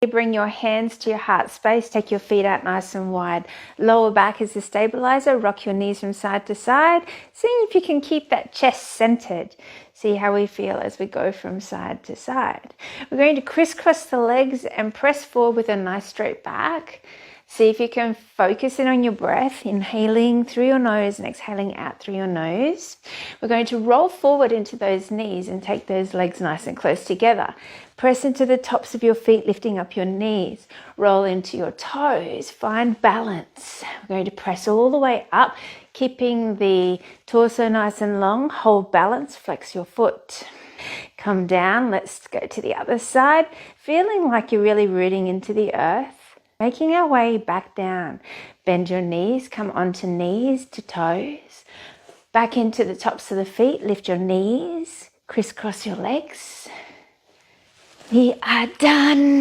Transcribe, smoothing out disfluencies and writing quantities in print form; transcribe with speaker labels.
Speaker 1: Bring your hands to your heart space. Take your feet out nice and wide. Lower back is the stabilizer. Rock your knees from side to side. Seeing if you can keep that chest centered. See how we feel as we go from side to side. We're going to crisscross the legs and press forward with a nice straight back. See if you can focus in on your breath, inhaling through your nose and exhaling out through your nose. We're going to roll forward into those knees and take those legs nice and close together. Press into the tops of your feet, lifting up your knees. Roll into your toes. Find balance. We're going to press all the way up, keeping the torso nice and long. Hold balance, flex your foot. Come down. Let's go to the other side. Feeling like you're really rooting into the earth. Making our way back down. Bend your knees, come onto knees to toes. Back into the tops of the feet, lift your knees, crisscross your legs. We are done.